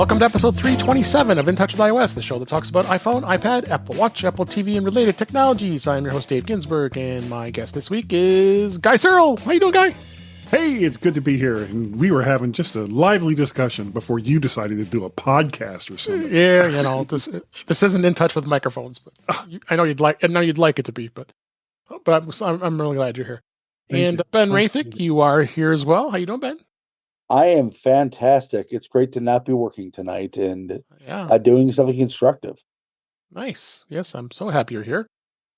Welcome to episode 327 of In Touch with iOS, the show that talks about iPhone, iPad, Apple Watch, Apple TV, and related technologies. I'm your host, Dave Ginsburg, and my guest this week is Guy Serle. How you doing, Guy? Hey, it's good to be here. And we were having just a lively discussion before you decided to do a podcast or something. Yeah, you know, this isn't In Touch with microphones, but I know you'd like it to be, but I'm really glad you're here. Thank you. Ben Roethig, you are here as well. How you doing, Ben? I am fantastic. It's great to not be working tonight and doing something constructive. Nice. Yes, I'm so happy you're here.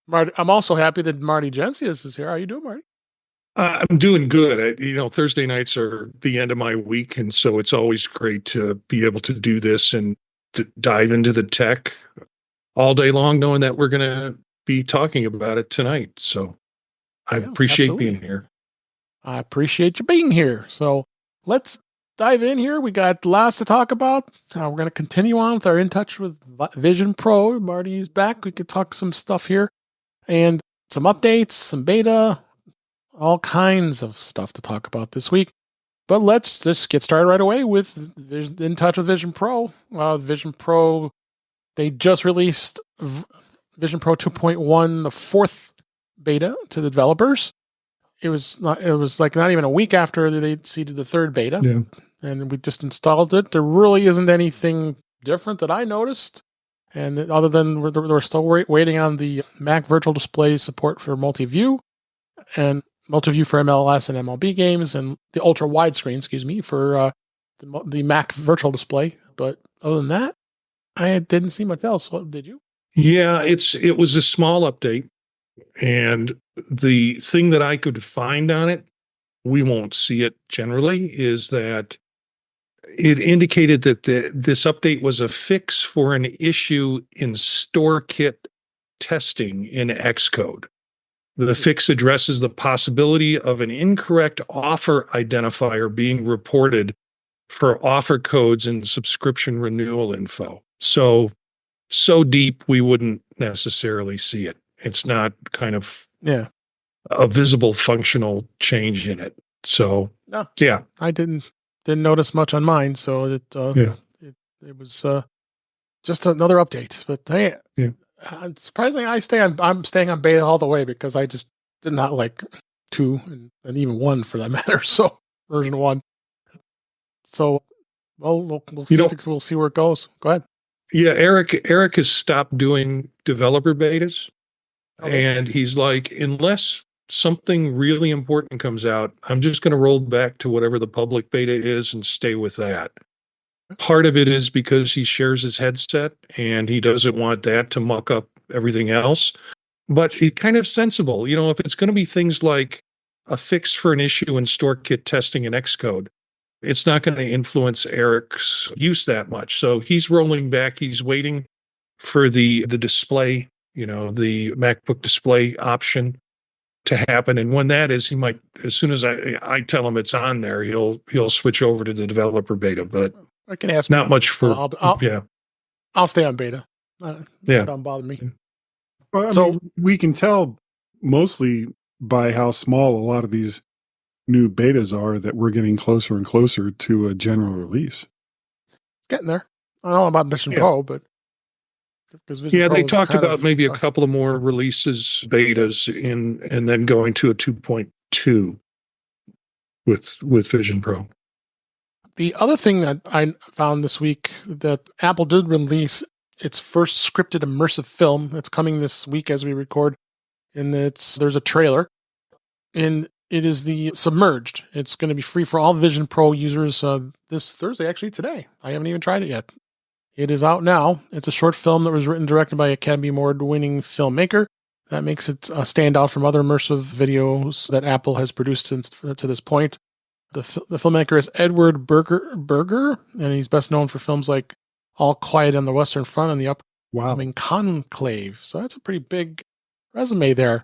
Marty, I'm also happy that Marty Jencius is here. How you doing, Marty? I'm doing good. Thursday nights are the end of my week, and so it's always great to be able to do this and to dive into the tech all day long, knowing that we're going to be talking about it tonight. So I appreciate being here. I appreciate you being here. So let's dive in here. We got lots to talk about. We're going to continue on with our In Touch with Vision Pro. Marty's back. We could talk some stuff here and some updates, some beta, all kinds of stuff to talk about this week. But let's just get started right away with In Touch with Vision Pro. Vision Pro, they just released Vision Pro 2.1, the fourth beta to the developers. It was not even a week after they seeded the third beta, and we just installed it. There really isn't anything different that I noticed, and other than we're still waiting on the Mac Virtual Display support for multi-view, and multi-view for MLS and MLB games, and the ultra widescreen, for the Mac Virtual Display. But other than that, I didn't see much else. What did you? Yeah, it was a small update, and the thing that I could find on it, we won't see it generally, is that it indicated that this update was a fix for an issue in StoreKit testing in Xcode. The fix addresses the possibility of an incorrect offer identifier being reported for offer codes and subscription renewal info. So deep we wouldn't necessarily see it. It's not kind of a visible functional change in it. So I didn't notice much on mine. So it was just another update. But hey, surprisingly, I'm staying on beta all the way because I just did not like 2 and even 1 for that matter. So version 1. So we'll see where it goes. Go ahead. Yeah, Eric has stopped doing developer betas. Okay. And he's like, unless something really important comes out, I'm just going to roll back to whatever the public beta is and stay with that. Part of it is because he shares his headset and he doesn't want that to muck up everything else. But it's kind of sensible. If it's going to be things like a fix for an issue in StoreKit testing in Xcode, it's not going to influence Eric's use that much. So he's rolling back. He's waiting for the display, the MacBook display option to happen. And when that is, he might, as soon as I tell him it's on there, he'll switch over to the developer beta. But I can ask. Not much for. I'll stay on beta. Don't bother me. Well, we can tell mostly by how small a lot of these new betas are that we're getting closer and closer to a general release. It's getting there. I don't know about Vision Pro, but they talked about maybe a couple of more releases, betas, and then going to a 2.2 with Vision Pro. The other thing that I found this week, that Apple did release its first scripted immersive film. It's coming this week as we record, and there's a trailer, and it is the Submerged. It's going to be free for all Vision Pro users this Thursday, actually today. I haven't even tried it yet. It is out now. It's a short film that was written and directed by Academy Award-winning filmmaker. That makes it stand out from other immersive videos that Apple has produced to this point. The filmmaker is Edward Berger, and he's best known for films like All Quiet on the Western Front and the upcoming Conclave. So that's a pretty big resume there.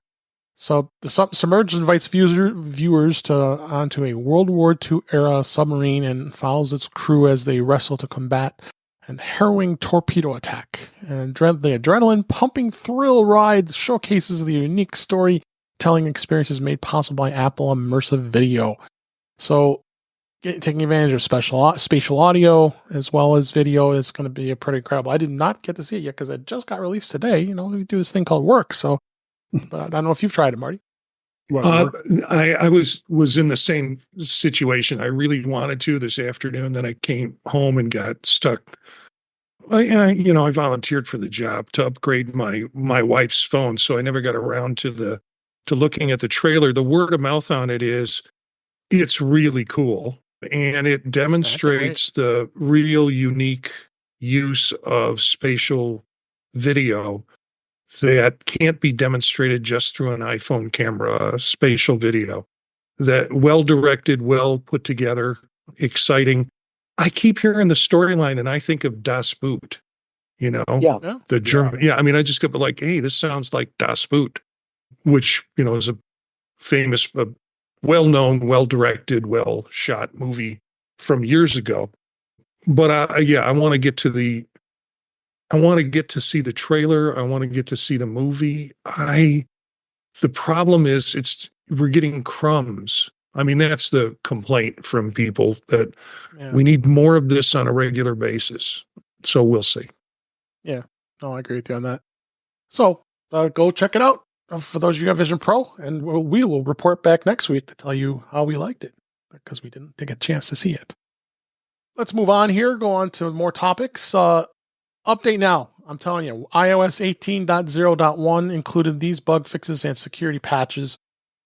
So the Submerged invites viewers onto a World War II era submarine and follows its crew as they wrestle to combat an harrowing torpedo attack. And the adrenaline-pumping thrill ride showcases the unique storytelling experiences made possible by Apple Immersive Video. So taking advantage of spatial audio as well as video is going to be pretty incredible. I did not get to see it yet because it just got released today. We do this thing called work. So, but I don't know if you've tried it, Marty. I was in the same situation. I really wanted to this afternoon. Then I came home and got stuck. I volunteered for the job to upgrade my wife's phone, so I never got around to looking at the trailer. The word of mouth on it is it's really cool, and it demonstrates the real unique use of spatial video that can't be demonstrated just through an iPhone camera. Spatial video that well directed, well put together, exciting. I keep hearing the storyline and I think of Das Boot, the German. Yeah. I mean, I just go like, hey, this sounds like Das Boot, which, is a famous, well-known, well-directed, well-shot movie from years ago. But I want to get to see the trailer. I want to get to see the movie. The problem is we're getting crumbs. I mean, that's the complaint from people that we need more of this on a regular basis. So we'll see. Yeah, no, I agree with you on that. So go check it out for those of you who have Vision Pro, and we will report back next week to tell you how we liked it because we didn't get a chance to see it. Let's move on here, go on to more topics. Update now. I'm telling you, iOS 18.0.1 included these bug fixes and security patches.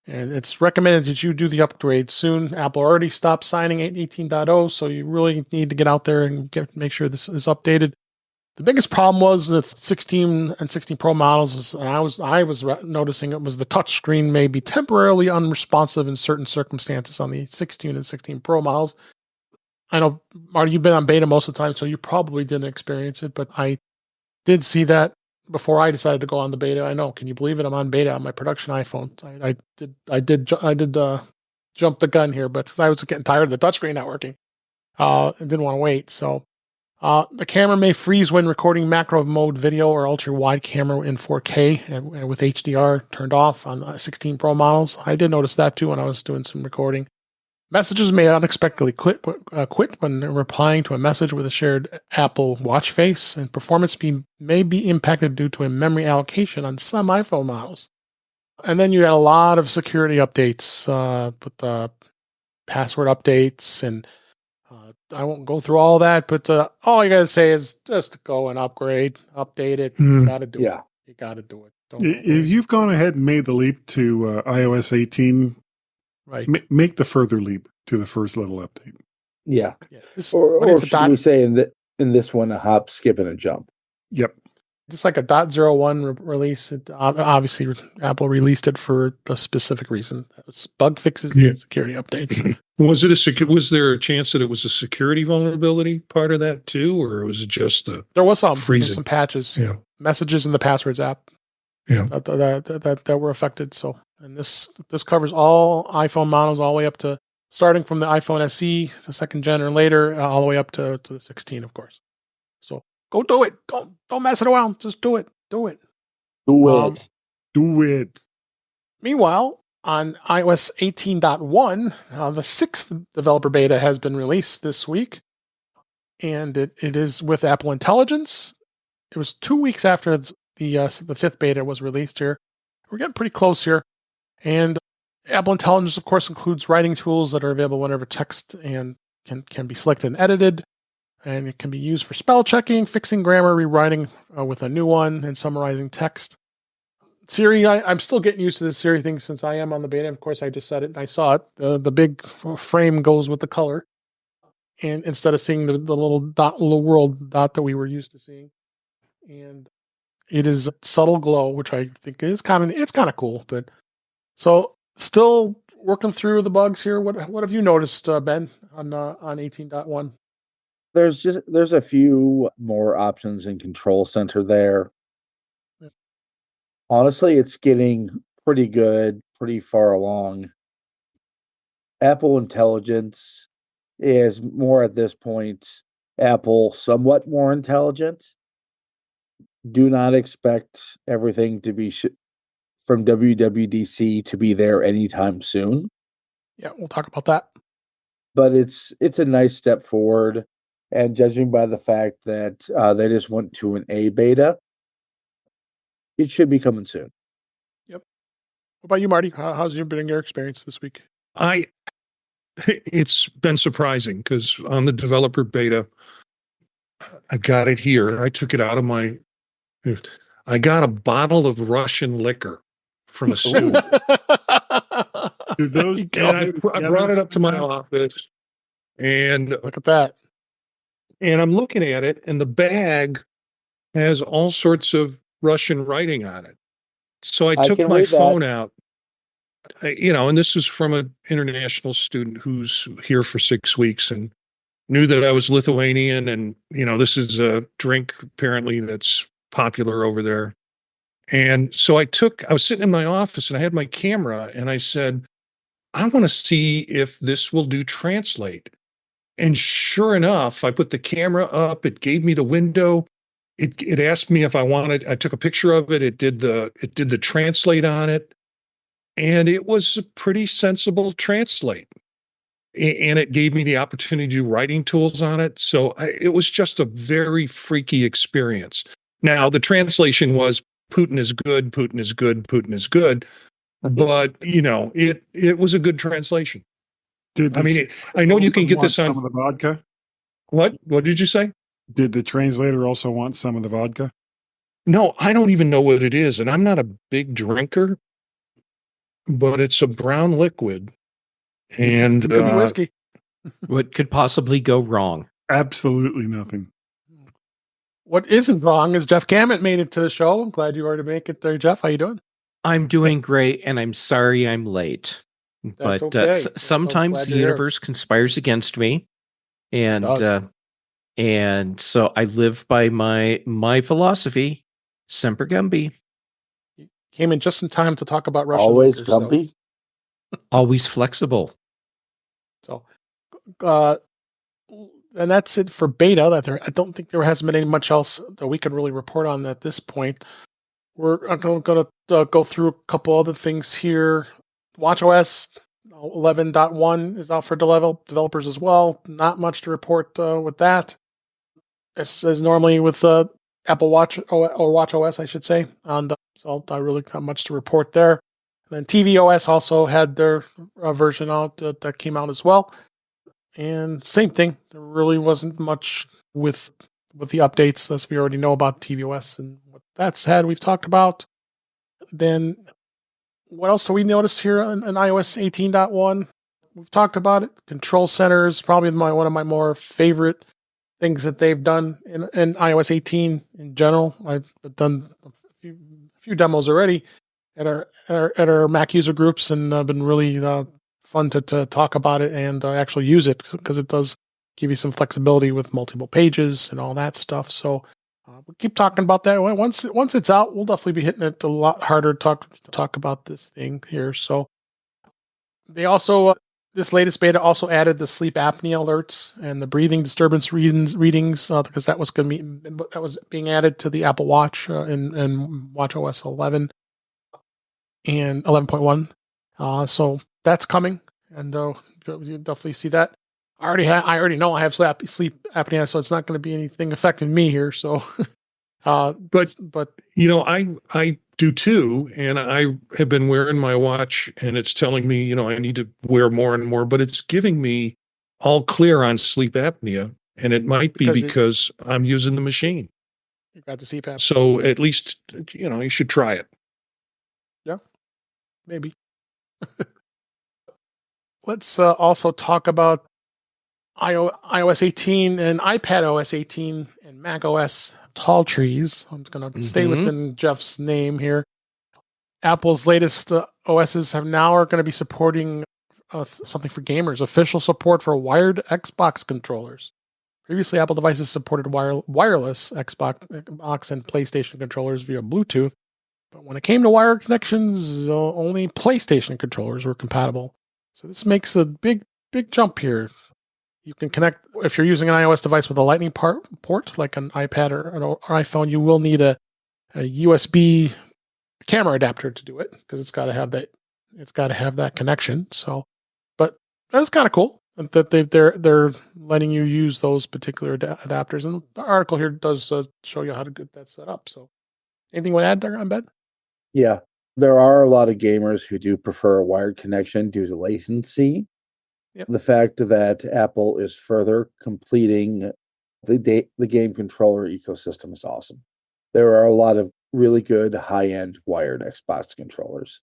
And it's recommended that you do the upgrade soon. Apple already stopped signing 18.0, so you really need to get out there and make sure this is updated. The biggest problem was the 16 and 16 Pro models. I was noticing it was the touchscreen may be temporarily unresponsive in certain circumstances on the 16 and 16 Pro models. I know, Marty, you've been on beta most of the time, so you probably didn't experience it, but I did see that before I decided to go on the beta. I know. Can you believe it? I'm on beta on my production iPhone. I did jump the gun here, but I was getting tired of the touchscreen not working. And didn't want to wait. So the camera may freeze when recording macro mode video or ultra wide camera in 4K and with HDR turned off on 16 Pro models. I did notice that too when I was doing some recording. Messages may unexpectedly quit when replying to a message with a shared Apple Watch face, and performance may be impacted due to a memory allocation on some iPhone models. And then you had a lot of security updates with password updates, and I won't go through all that, but all you got to say is just go and update it. You got to do it. You got to do it. If you've gone ahead and made the leap to iOS 18, right, make the further leap to the first little update. Yeah. Or should we say in this one, a hop, skip, and a jump? Yep. It's like a .01 release. Obviously, Apple released it for the specific reason. It was bug fixes and security updates. Was there a chance that it was a security vulnerability part of that too, or was it just there was some freezing? Some patches, messages in the passwords app, that were affected. So, and this covers all iPhone models all the way up to starting from the iPhone SE, the second gen or later, all the way up to the 16, of course. So go do it. Don't mess it around. Just do it. Do it. Do it. Meanwhile, on iOS 18.1, the sixth developer beta has been released this week, and it is with Apple Intelligence. It was 2 weeks after the fifth beta was released here. We're getting pretty close here. And Apple Intelligence, of course, includes writing tools that are available whenever text and can be selected and edited. And it can be used for spell checking, fixing grammar, rewriting with a new one, and summarizing text. Siri, I'm still getting used to this Siri thing since I am on the beta. Of course, I just said it and I saw it. The big frame goes with the color. And instead of seeing the little world dot that we were used to seeing. And it is a subtle glow, which I think is kind of cool. But so still working through the bugs here. What have you noticed, Ben, on 18.1? There's a few more options in Control Center there. Honestly, it's getting pretty good, pretty far along. Apple Intelligence is more at this point, Apple somewhat more intelligent. Do not expect everything to be from WWDC to be there anytime soon. Yeah, we'll talk about that. but it's a nice step forward. And judging by the fact that they just went to an A beta, it should be coming soon. Yep. What about you, Marty? How's been your experience this week? It's been surprising because on the developer beta, I got it here. I took it out of I got a bottle of Russian liquor from a student. I brought it up to my office, and look at that. And I'm looking at it, and the bag has all sorts of Russian writing on it. So I took my phone out, and this is from an international student who's here for 6 weeks and knew that I was Lithuanian. And, this is a drink apparently that's popular over there. And so I was sitting in my office and I had my camera and I said, I want to see if this will do translate. And sure enough, I put the camera up, it gave me the window. It asked me if I took a picture of it. It did the translate on it. And it was a pretty sensible translate. And it gave me the opportunity to do writing tools on it. So it was just a very freaky experience. Now, the translation was Putin is good, Putin is good, Putin is good. But, it was a good translation. I know you can get this on some of the vodka. What did you say? Did the translator also want some of the vodka? No, I don't even know what it is. And I'm not a big drinker, but it's a brown liquid. And whiskey. What could possibly go wrong? Absolutely nothing. What isn't wrong is Jeff Gamet made it to the show. I'm glad you were to make it there, Jeff. How you doing? I'm doing great, and I'm sorry I'm late. That's but okay. Sometimes the universe conspires against me, and so I live by my philosophy: semper Gumby. You came in just in time to talk about Russian. Always Gumby. Always flexible. So, and that's it for beta. I don't think there hasn't been any much else that we can really report on at this point. We're going to go through a couple other things here. WatchOS 11.1 is out for developers as well. Not much to report with that. As normally with Apple Watch or WatchOS, I should say. And so I really not much to report there. And then tvOS also had their version out that came out as well. And same thing. There really wasn't much with the updates, as we already know about tvOS and what that's had. We've talked about. Then what else do we notice here in iOS 18.1? We've talked about it. Control Center is probably one of my more favorite things that they've done in iOS 18 in general. I've done a few demos already at our Mac user groups, and been really fun to talk about it and actually use it, because it does give you some flexibility with multiple pages and all that stuff. So we'll keep talking about that. Once it's out, we'll definitely be hitting it a lot harder to talk about this thing here. So they also this latest beta also added the sleep apnea alerts and the breathing disturbance readings because that was being added to the Apple Watch in WatchOS 11 and 11.1. So that's coming, and you definitely see that. I already know I have sleep apnea, so it's not going to be anything affecting me here. So, but I do too, and I have been wearing my watch, and it's telling me I need to wear more and more, but it's giving me all clear on sleep apnea, and it might be because I'm using the machine. You got the CPAP. So at least you should try it. Yeah, maybe. Let's also talk about iOS 18 and iPadOS 18 and macOS tall trees. I'm going to stay within Jeff's name here. Apple's latest OSs are going to be supporting something for gamers, official support for wired Xbox controllers. Previously, Apple devices supported wireless Xbox and PlayStation controllers via Bluetooth, but when it came to wired connections, only PlayStation controllers were compatible. So this makes a big jump here. You can connect, if you're using an iOS device with a Lightning port, like an iPad or an iPhone, you will need a USB camera adapter to do it, because it's got to have that connection. So, but that's kind of cool. that they're letting you use those particular adapters. And the article here does show you how to get that set up. So anything you want to add there on Ben? Yeah, there are a lot of gamers who do prefer a wired connection due to latency. Yep. The fact that Apple is further completing the game controller ecosystem is awesome. There are a lot of really good high-end wired Xbox controllers.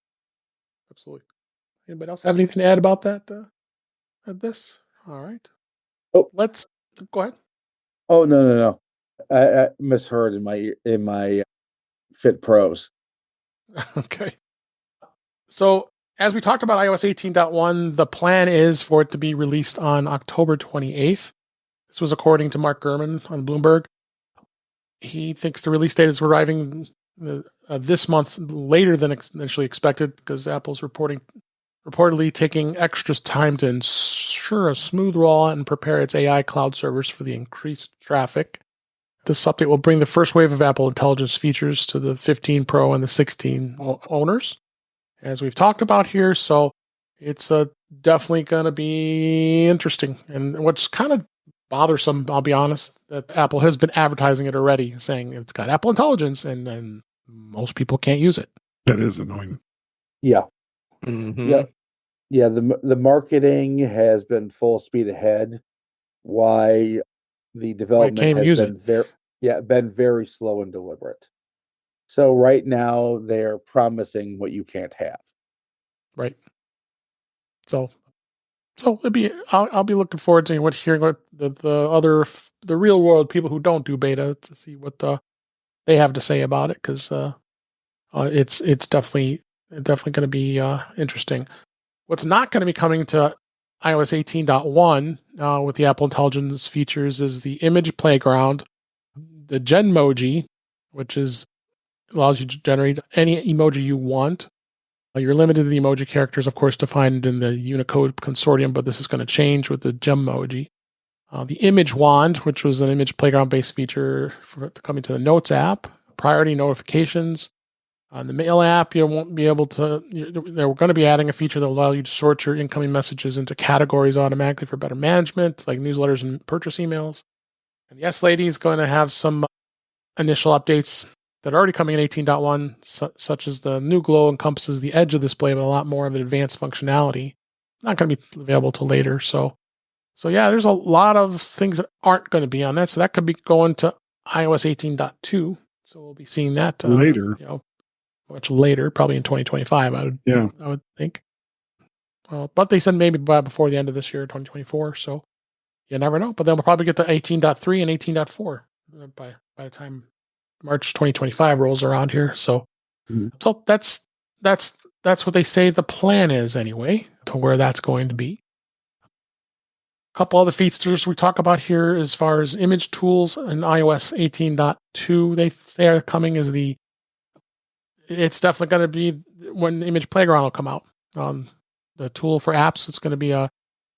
Absolutely. Anybody else have anything to add about that? This? All right. Oh, let's go ahead. Oh no! I misheard in my Fit Pros. Okay. So as we talked about iOS 18.1, the plan is for it to be released on October 28th. This was according to Mark Gurman on Bloomberg. He thinks the release date is arriving this month later than initially expected because Apple's reportedly taking extra time to ensure a smooth rollout and prepare its AI cloud servers for the increased traffic. This update will bring the first wave of Apple Intelligence features to the 15 Pro and the 16 owners, as we've talked about here. So it's definitely going to be interesting. And what's kind of bothersome, I'll be honest, that Apple has been advertising it already, saying it's got Apple Intelligence, and most people can't use it. That is annoying. Yeah. Mm-hmm. Yeah. The marketing has been full speed ahead. Why the development has been very slow and deliberate. So right now they're promising what you can't have. Right. So it'd be I'll be looking forward to hearing what the real world people who don't do beta to see what they have to say about it, because it's definitely going to be interesting. What's not going to be coming to iOS 18.1 with the Apple Intelligence features is the image playground, the Genmoji, which allows you to generate any emoji you want. You're limited to the emoji characters, of course, defined in the Unicode consortium, but this is going to change with the Genmoji. The Image Wand, which was an image playground-based feature coming to the Notes app, priority notifications. On the Mail app, you won't be able to. They're going to be adding a feature that will allow you to sort your incoming messages into categories automatically for better management, like newsletters and purchase emails. And the S Lady is going to have some initial updates that are already coming in 18.1, such as the new glow encompasses the edge of the display with a lot more of an advanced functionality. Not going to be available till later. So yeah, there's a lot of things that aren't going to be on that. So that could be going to iOS 18.2. So we'll be seeing that later. Much later, probably in 2025. I would think. But they said maybe before the end of this year, 2024. So you never know. But then we'll probably get to 18.3 and 18.4 by the time March 2025 rolls around here. So that's what they say the plan is anyway, to where that's going to be. A couple other features we talk about here as far as image tools in iOS 18.2, they say are coming is it's definitely going to be when Image Playground will come out. The tool for apps, it's going to be a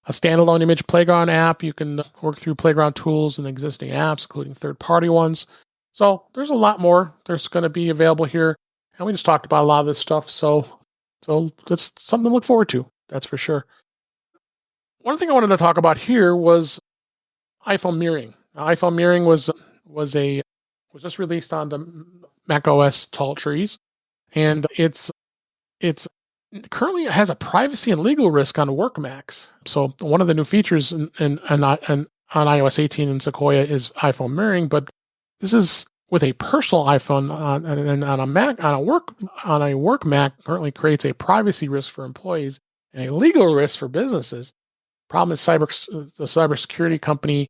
standalone Image Playground app. You can work through Playground tools and existing apps, including third-party ones. So there's a lot more that's going to be available here. And we just talked about a lot of this stuff. So that's something to look forward to. That's for sure. One thing I wanted to talk about here was iPhone mirroring. Now, iPhone mirroring was just released on the macOS tall trees. And it's currently has a privacy and legal risk on work Macs. So one of the new features on iOS 18 in Sequoia is iPhone mirroring, but this is with a personal iPhone and on a Mac on a work Mac currently creates a privacy risk for employees and a legal risk for businesses. Problem is the cybersecurity company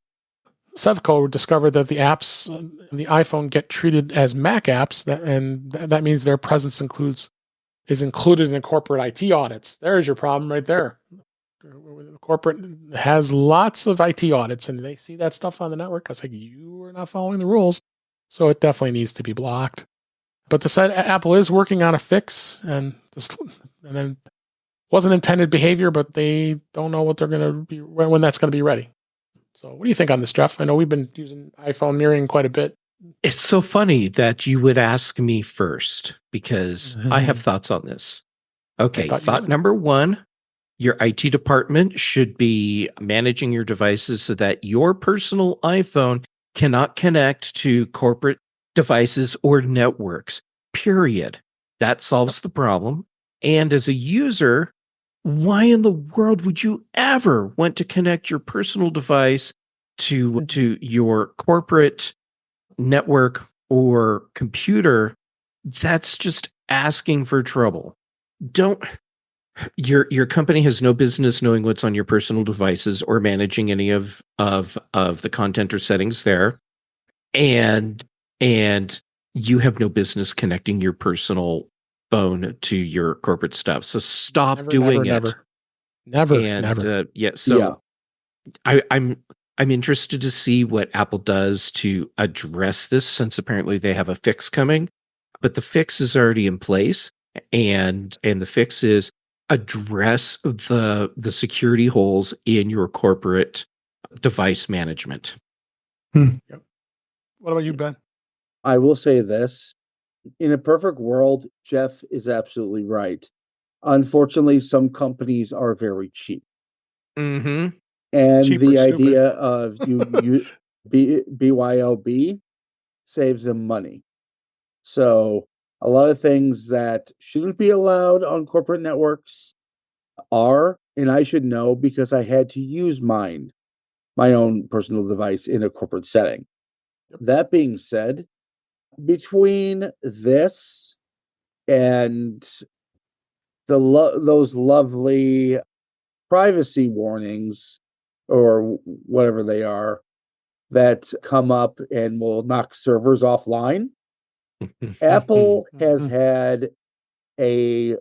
Sevco discovered that the apps on the iPhone get treated as Mac apps, and that means their presence is included in corporate IT audits. There's your problem right there. Corporate has lots of IT audits, and they see that stuff on the network. I was like, you are not following the rules, so it definitely needs to be blocked. But the site Apple is working on a fix, and then wasn't intended behavior, but they don't know what they're going to be when that's going to be ready. So what do you think on this, Jeff? I know we've been using iPhone mirroring quite a bit. It's so funny that you would ask me first, because I have thoughts on this. Okay, thought number one, Your IT department should be managing your devices so that your personal iPhone cannot connect to corporate devices or networks, period. That solves the problem. And as a user, why in the world would you ever want to connect your personal device to your corporate network or computer? That's just asking for trouble. Your company has no business knowing what's on your personal devices or managing any of the content or settings there. And you have no business connecting your personal phone to your corporate stuff. So stop doing it. Never. I'm interested to see what Apple does to address this, since apparently they have a fix coming, but the fix is already in place, and the fix is address the security holes in your corporate device management. What about you, Ben? I will say this. In a perfect world, Jeff is absolutely right. Unfortunately, some companies are very cheap. Mm-hmm. And Cheap the or idea of BYOB saves them money. So a lot of things that shouldn't be allowed on corporate networks are, and I should know because I had to use my own personal device in a corporate setting. That being said, between this and those lovely privacy warnings or whatever they are that come up and will knock servers offline, Apple has had a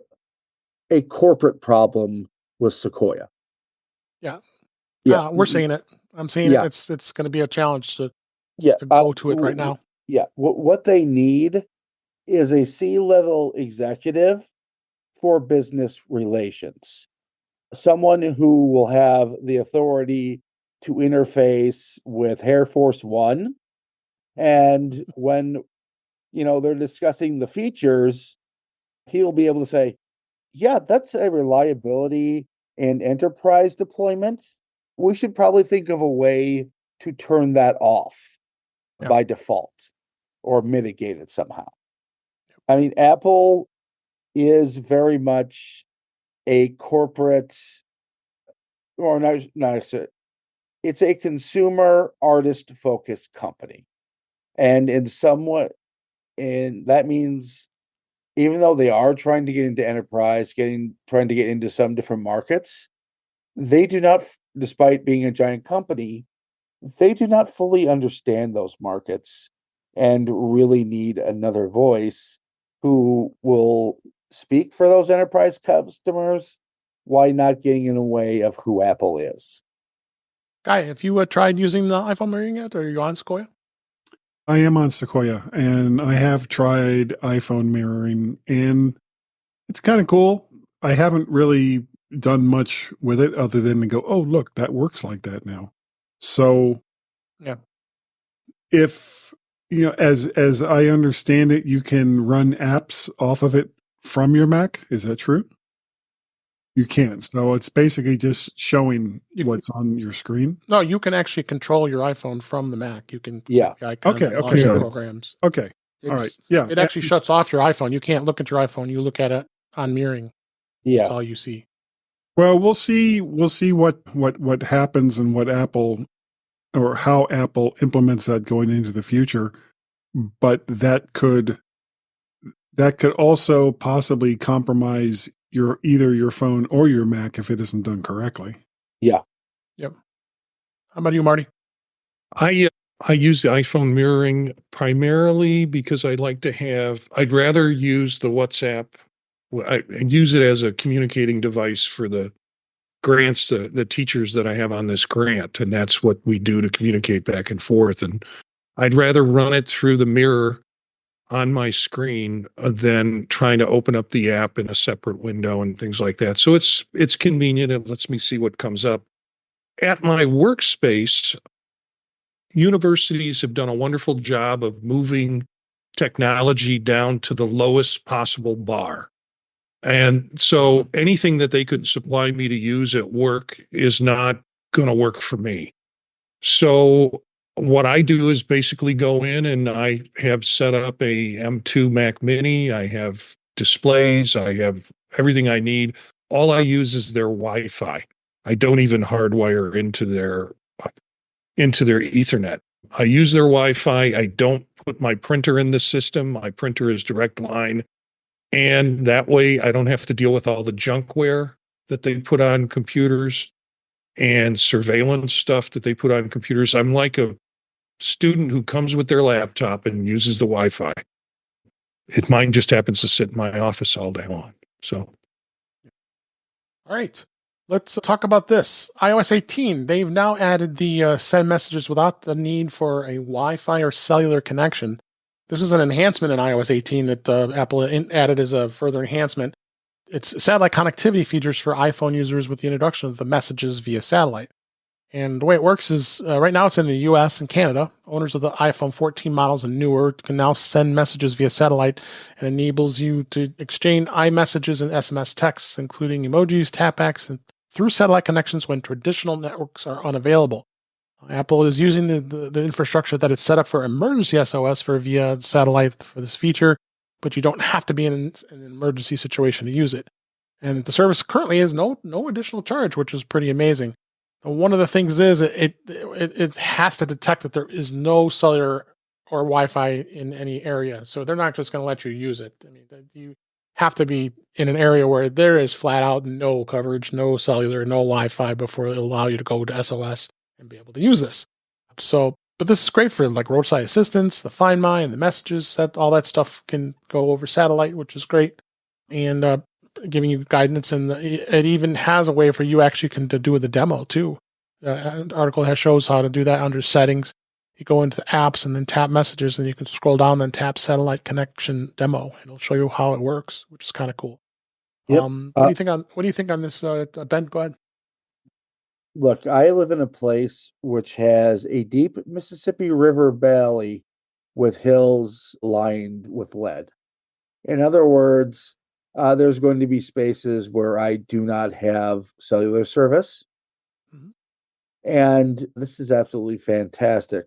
corporate problem with Sequoia. Yeah. Yeah. We're seeing it. I'm seeing Yeah. it. It's going to be a challenge to Yeah. go to it right now. Yeah. What they need is a C-level executive for business relations. Someone who will have the authority to interface with Air Force One. And when, they're discussing the features, he'll be able to say, yeah, that's a reliability and enterprise deployment. We should probably think of a way to turn that off by default or mitigate it somehow. I mean, Apple is very much a corporate, or not it's a consumer artist focused company. And and that means even though they are trying to get into enterprise, trying to get into some different markets, they do not, despite being a giant company, they do not fully understand those markets and really need another voice who will speak for those enterprise customers while not getting in the way of who Apple is. Guy, have you tried using the iPhone mirroring yet, or are you on Sequoia? I am on Sequoia, and I have tried iPhone mirroring, and it's kind of cool. I haven't really done much with it other than to go, oh, look, that works like that now. So yeah, if, as I understand it, you can run apps off of it from your Mac. Is that true? You can't. So it's basically just showing what's on your screen. No, you can actually control your iPhone from the Mac. You can click icons and launch your programs. Okay. All right. Yeah. It actually shuts off your iPhone. You can't look at your iPhone. You look at it on mirroring. Yeah. That's all you see. Well, we'll see what happens and what Apple or how Apple implements that going into the future. But that could also possibly compromise either your phone or your Mac if it isn't done correctly. Yeah. Yep. How about you, Marty? I use the iPhone mirroring primarily because I'd rather use the WhatsApp. I use it as a communicating device for the grants, the teachers that I have on this grant, and that's what we do to communicate back and forth. And I'd rather run it through the mirror on my screen than trying to open up the app in a separate window and things like that. So it's convenient. It lets me see what comes up. At my workspace, universities have done a wonderful job of moving technology down to the lowest possible bar. And so anything that they could supply me to use at work is not going to work for me. So what I do is basically go in and I have set up a M2 Mac Mini. I have displays. I have everything I need. All I use is their Wi-Fi. I don't even hardwire into their Ethernet. I use their Wi-Fi. I don't put my printer in the system. My printer is direct line. And that way I don't have to deal with all the junkware that they put on computers and surveillance stuff that they put on computers. I'm like a student who comes with their laptop and uses the Wi-Fi. Mine just happens to sit in my office all day long. So. All right. Let's talk about this. iOS 18, they've now added the send messages without the need for a Wi-Fi or cellular connection. This is an enhancement in iOS 18 that Apple added as a further enhancement. It's satellite connectivity features for iPhone users with the introduction of the messages via satellite. And the way it works is right now it's in the US and Canada. Owners of the iPhone 14 models and newer can now send messages via satellite and enables you to exchange iMessages and SMS texts, including emojis, tapbacks, and through satellite connections when traditional networks are unavailable. Apple is using the infrastructure that it's set up for emergency SOS for via satellite for this feature, but you don't have to be in an emergency situation to use it. And the service currently is no additional charge, which is pretty amazing. One of the things is it has to detect that there is no cellular or Wi-Fi in any area. So they're not just going to let you use it. I mean, you have to be in an area where there is flat out no coverage, no cellular, no Wi-Fi before it'll allow you to go to SOS and be able to use this. So, but this is great for like roadside assistance, the Find My, and the messages. That all that stuff can go over satellite, which is great, and giving you guidance. And it even has a way for you actually to do the demo too. The article shows how to do that under settings. You go into apps and then tap messages, and you can scroll down and tap satellite connection demo, and it'll show you how it works, which is kind of cool. Yep. What do you think on this, Ben? Go ahead. Look, I live in a place which has a deep Mississippi River valley with hills lined with lead. In other words, there's going to be spaces where I do not have cellular service. Mm-hmm. And this is absolutely fantastic.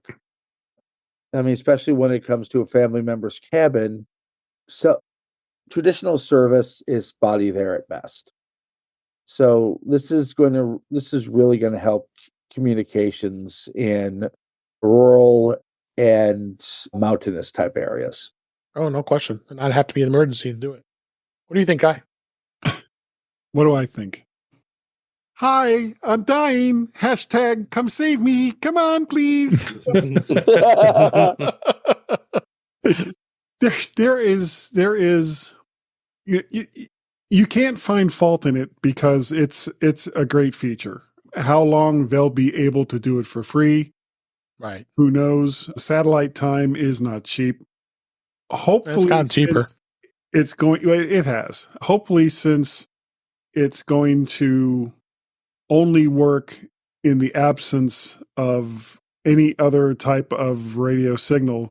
I mean, especially when it comes to a family member's cabin. So traditional service is spotty there at best. So this is really going to help communications in rural and mountainous type areas. Oh, no question. And I'd have to be an emergency to do it. What do you think, Guy? What do I think? Hi, I'm dying. Hashtag come save me. Come on, please. there is you can't find fault in it because it's a great feature. How long they'll be able to do it for free, right? Who knows? Satellite time is not cheap. Hopefully, it's gotten cheaper. It has. Hopefully, since it's going to only work in the absence of any other type of radio signal,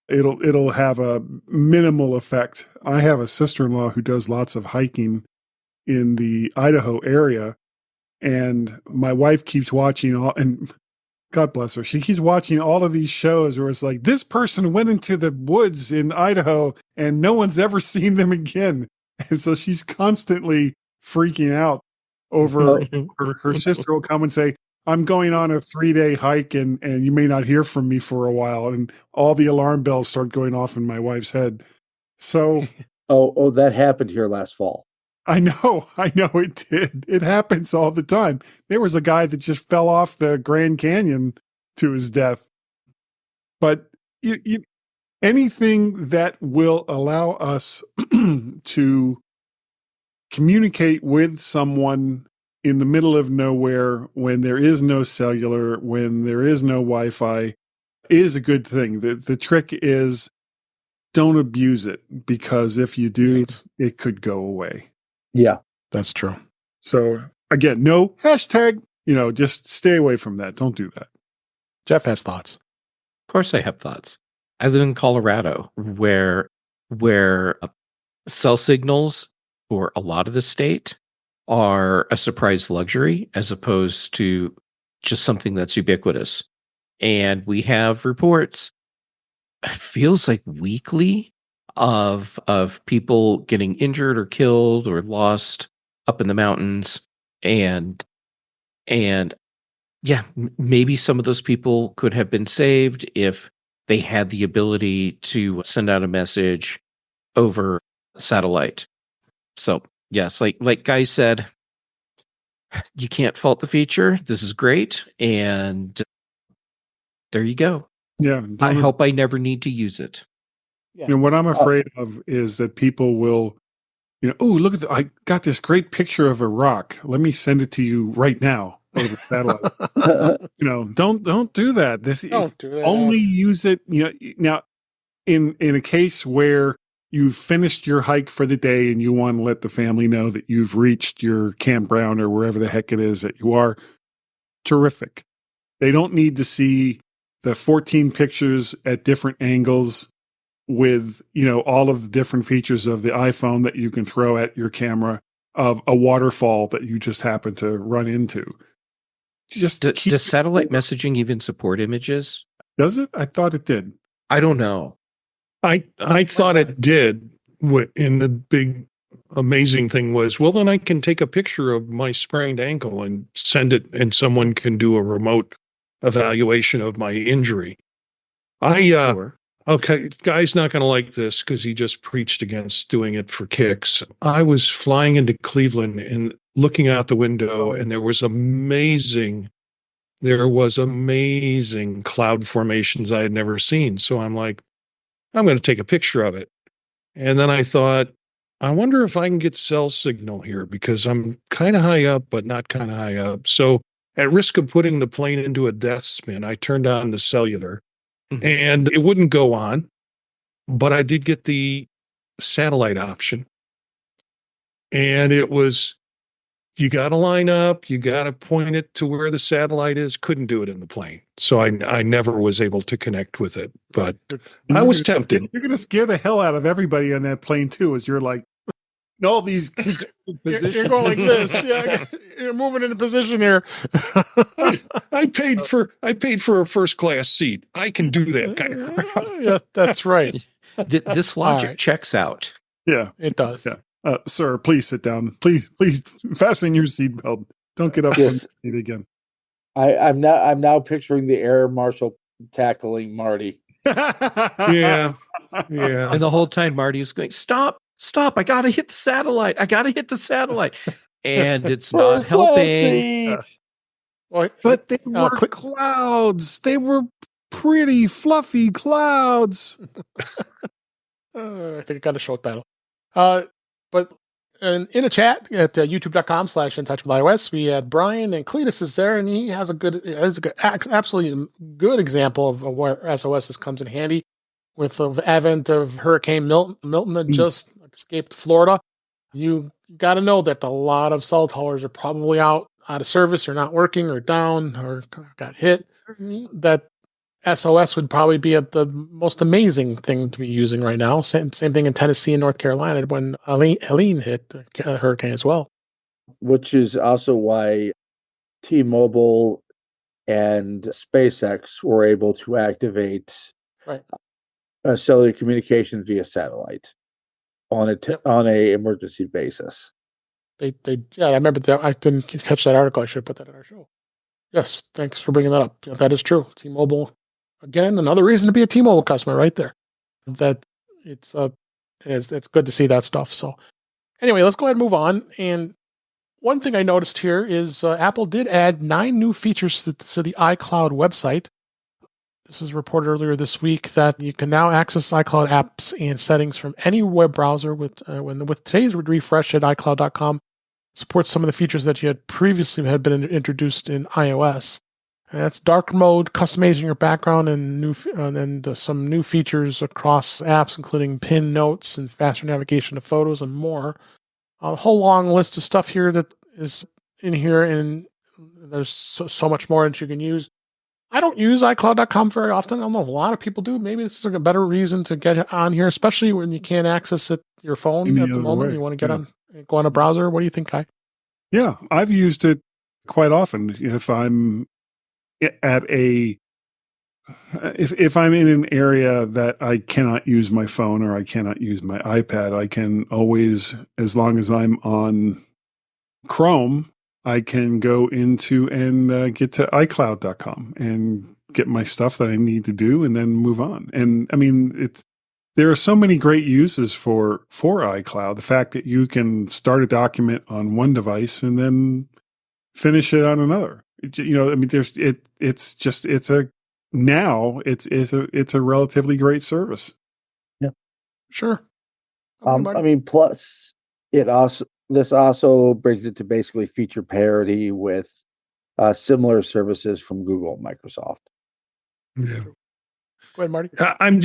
it'll have a minimal effect. I have a sister-in-law who does lots of hiking in the Idaho area, and my wife keeps watching and God bless her, she keeps watching all of these shows where it's like, this person went into the woods in Idaho and no one's ever seen them again. And so she's constantly freaking out over her sister will come and say, I'm going on a 3-day hike and you may not hear from me for a while. And all the alarm bells start going off in my wife's head. So. Oh, that happened here last fall. I know it did. It happens all the time. There was a guy that just fell off the Grand Canyon to his death. But anything that will allow us to communicate with someone in the middle of nowhere when there is no cellular, when there is no Wi-Fi, is a good thing. The trick is don't abuse it, because if you do, it could go away. Yeah, that's true. So again, no hashtag, just stay away from that. Don't do that. Jeff has thoughts. Of course I have thoughts. I live in Colorado where cell signals or a lot of the state, are a surprise luxury as opposed to just something that's ubiquitous. And we have reports, it feels like weekly, of people getting injured or killed or lost up in the mountains. And yeah, maybe some of those people could have been saved if they had the ability to send out a message over satellite. So yes, like Guy said, you can't fault the feature. This is great. And there you go. Yeah. I hope I never need to use it. You know, what I'm afraid of is that people will, oh, look at I got this great picture of a rock. Let me send it to you right now over satellite. Don't do that. Don't do that. Only use it. Now, in a case where you've finished your hike for the day and you want to let the family know that you've reached your campground or wherever the heck it is that you are, terrific. They don't need to see the 14 pictures at different angles with, all of the different features of the iPhone that you can throw at your camera, of a waterfall that you just happen to run into. Just does satellite messaging even support images? Does it? I thought it did. I don't know. I thought it did. And the big amazing thing was, well, then I can take a picture of my sprained ankle and send it, and someone can do a remote evaluation of my injury. Okay, Guy's not going to like this because he just preached against doing it for kicks. I was flying into Cleveland and looking out the window, and there was amazing cloud formations I had never seen. So I'm like, I'm going to take a picture of it. And then I thought, I wonder if I can get cell signal here because I'm kind of high up, but not kind of high up. So at risk of putting the plane into a death spin, I turned on the cellular. And it wouldn't go on, but I did get the satellite option. And it was, you got to line up, you got to point it to where the satellite is. Couldn't do it in the plane. So I never was able to connect with it, but I was tempted. You're going to scare the hell out of everybody on that plane too, as you're like, all these positions. You're going like this. Yeah, you're moving into position here. I paid for a first class seat. I can do that kind of crap. Yeah, that's right. This logic checks out. Yeah, it does. Yeah. Sir, please sit down. Please fasten your seatbelt. Don't get up and eat again. I'm now picturing the air marshal tackling Marty. Yeah. And the whole time Marty is going, stop, I gotta hit the satellite. And it's not helping. But they were clouds. They were pretty fluffy clouds. I think I got a show title. But in the chat at youtube.com/intouchableios, we had Brian, and Cletus is there, and he has absolutely good example of where SOS comes in handy with the advent of Hurricane Milton that just escaped Florida. You got to know that a lot of cell towers are probably out of service or not working or down or got hit. That SOS would probably be the most amazing thing to be using right now. Same thing in Tennessee and North Carolina when Helene hit the hurricane as well. Which is also why T-Mobile and SpaceX were able to activate cellular communication via satellite on a emergency basis. I remember that. I didn't catch that article. I should put that in our show. Yes, thanks for bringing that up. That is true. T-Mobile, again, another reason to be a T-Mobile customer right there. That it's good to see that stuff. So anyway, let's go ahead and move on. And one thing I noticed here is Apple did add 9 new features to the iCloud website. This was reported earlier this week that you can now access iCloud apps and settings from any web browser with today's refresh at iCloud.com. Supports some of the features that you had previously been introduced in iOS. And that's dark mode, customizing your background, and some new features across apps, including pin notes and faster navigation of photos and more. A whole long list of stuff here that is in here, and there's so much more that you can use. I don't use iCloud.com very often. I don't know if a lot of people do. Maybe this is a better reason to get on here, especially when you can't access it your phone at the moment. You want to get on go on a browser? What do you think, Guy? Yeah, I've used it quite often. If I'm at if I'm in an area that I cannot use my phone or I cannot use my iPad, I can always, as long as I'm on Chrome, I can go into and get to iCloud.com and get my stuff that I need to do and then move on. And I mean, there are so many great uses for iCloud. The fact that you can start a document on one device and then finish it on another. You know, I mean, it's a relatively great service. Yeah, sure. I mean, plus this also brings it to basically feature parity with similar services from Google and Microsoft. Yeah. Go ahead, Marty.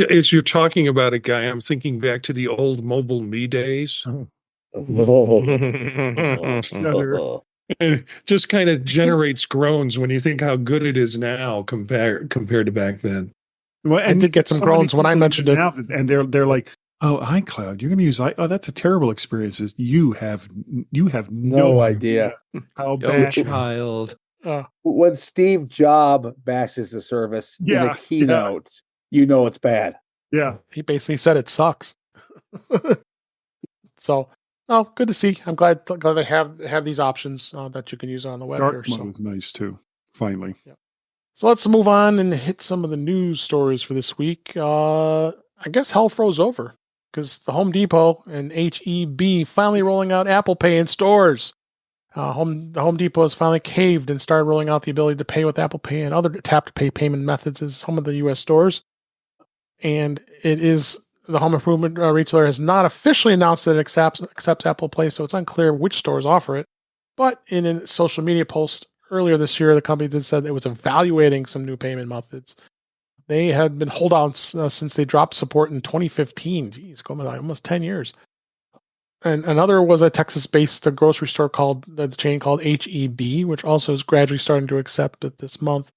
As you're talking about it, Guy, I'm thinking back to the old Mobile Me days. It just kind of generates groans when you think how good it is now compared to back then. Well, I did get some groans when I mentioned it. Now, and they're like, "Oh, iCloud, you're going to use Oh, that's a terrible experience. You have no idea how Oh, bad." child. When Steve Jobs bashes the service in a keynote, you know it's bad. Yeah, he basically said it sucks. So, good to see. I'm glad they have these options that you can use on the web. Dark here. mode is nice too. Finally. Yeah. So let's move on and hit some of the news stories for this week. I guess hell froze over because the Home Depot and HEB finally rolling out Apple Pay in stores. The Home Depot has finally caved and started rolling out the ability to pay with Apple Pay and other tap-to-pay payment methods in some of the U.S. stores. And the home improvement retailer has not officially announced that it accepts Apple Pay, so it's unclear which stores offer it. But in a social media post earlier this year, the company did said it was evaluating some new payment methods. They had been holdouts since they dropped support in 2015. Geez, going on almost 10 years. And another was a Texas-based grocery store called the chain called HEB, which also is gradually starting to accept it this month.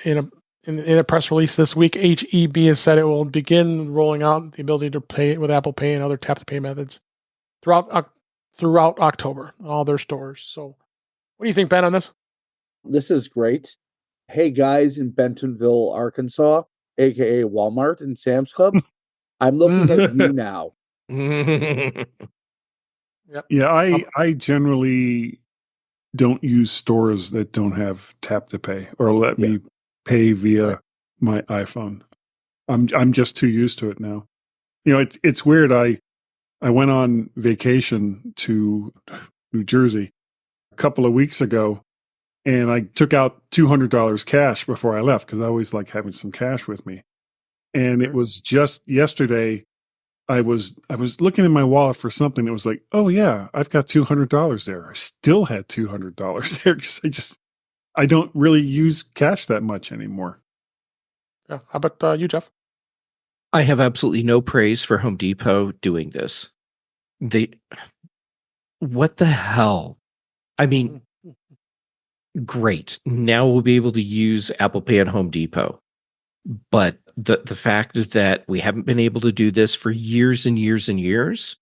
In a press release this week, HEB has said it will begin rolling out the ability to pay with Apple Pay and other tap-to-pay methods throughout October, all their stores. So, what do you think, Ben, on this? This is great. Hey, guys in Bentonville, Arkansas, aka Walmart and Sam's Club, I'm looking at you now. Yep. Yeah, I generally don't use stores that don't have tap to pay or let me pay via my iPhone. I'm just too used to it now. You know, it's weird. I went on vacation to New Jersey a couple of weeks ago, and I took out $200 cash before I left because I always like having some cash with me. And it was just yesterday. I was looking in my wallet for something. It was like, oh yeah, I've got $200 there. I still had $200 there because I don't really use cash that much anymore. Yeah. How about you, Jeff? I have absolutely no praise for Home Depot doing this. What the hell? I mean, great. Now we'll be able to use Apple Pay at Home Depot. But the fact that we haven't been able to do this for years and years and years,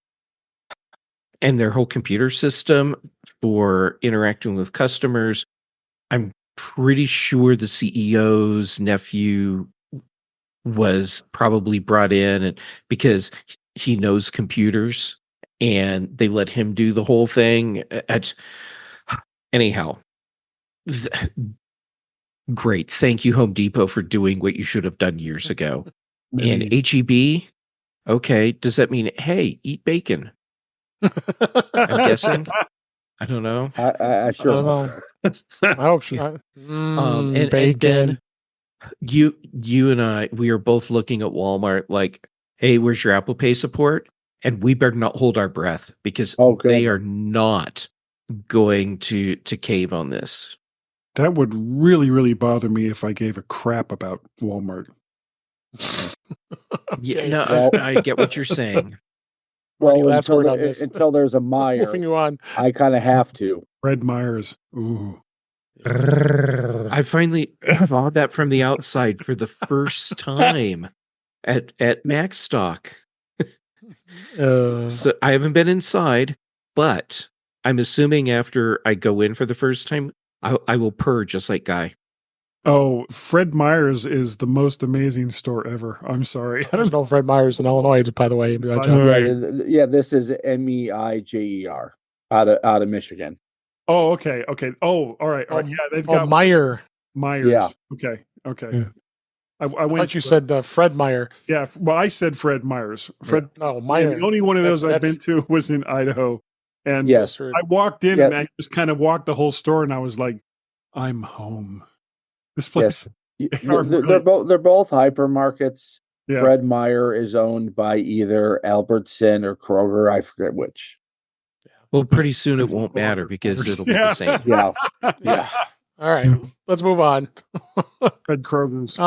and their whole computer system for interacting with customers, I'm pretty sure the CEO's nephew was probably brought in and because he knows computers and they let him do the whole thing. Anyhow, great. Thank you, Home Depot, for doing what you should have done years ago. And HEB, okay, does that mean, hey, eat bacon? I'm guessing. I don't know. I sure I don't know. I hope so. And Bacon. then you and I, we are both looking at Walmart like, hey, where's your Apple Pay support? And we better not hold our breath because they are not going to cave on this. That would really, really bother me if I gave a crap about Walmart. Yeah, no, I get what you're saying. Well, until there's a Meyer, you on. I kind of have to. Red Myers. Ooh. I finally saw that from the outside for the first time at Macstock. So I haven't been inside, But I'm assuming after I go in for the first time, I will purr just like Guy. Oh, Fred Meyer's is the most amazing store ever. I'm sorry. I There's don't no Fred Meyer's in Illinois, by the way. Right. John. Yeah, this is Meijer out of Michigan. Oh, okay. Oh, all right. Yeah, they've got Meyer. Myers. Yeah. Okay. Yeah. I I went. thought you said Fred Meyer. Yeah. Well, I said Fred Meyer's. Fred. No, Yeah, Meyer. the only one of those I've been That's- to was in Idaho, and Yes. I walked in Yeah. and I just kind of walked the whole store, and I was like, "I'm home." This place. They're both hypermarkets. Yeah. Fred Meyer is owned by either Albertson or Kroger. I forget which. Well, pretty soon it won't matter because it'll be the same. Yeah. Yeah. All right, let's move on. Fred Kroger's.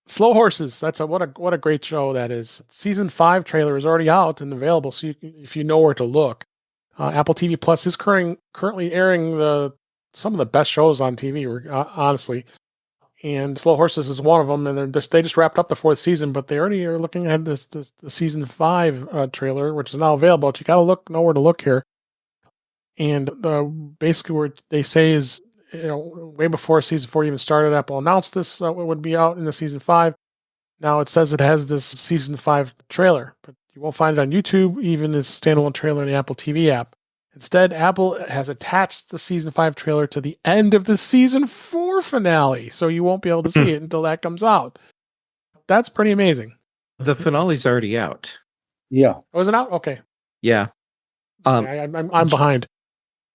Slow Horses. That's what a great show that is. Season 5 trailer is already out and available, so if you know where to look. Apple TV Plus is currently airing some of the best shows on TV, honestly. And Slow Horses is one of them, and they just wrapped up the 4th season, but they already are looking at the season 5 trailer, which is now available. But you got to know where to look here. And basically, what they say is, way before season 4 even started, Apple announced this would be out in the season 5. Now it says it has this season 5 trailer, but you won't find it on YouTube, even this standalone trailer in the Apple TV app. Instead, Apple has attached the season 5 trailer to the end of the season 4 finale, so you won't be able to see it until that comes out. That's pretty amazing. The finale's already out. Yeah. Oh, is it out? Okay. Yeah. I'm behind.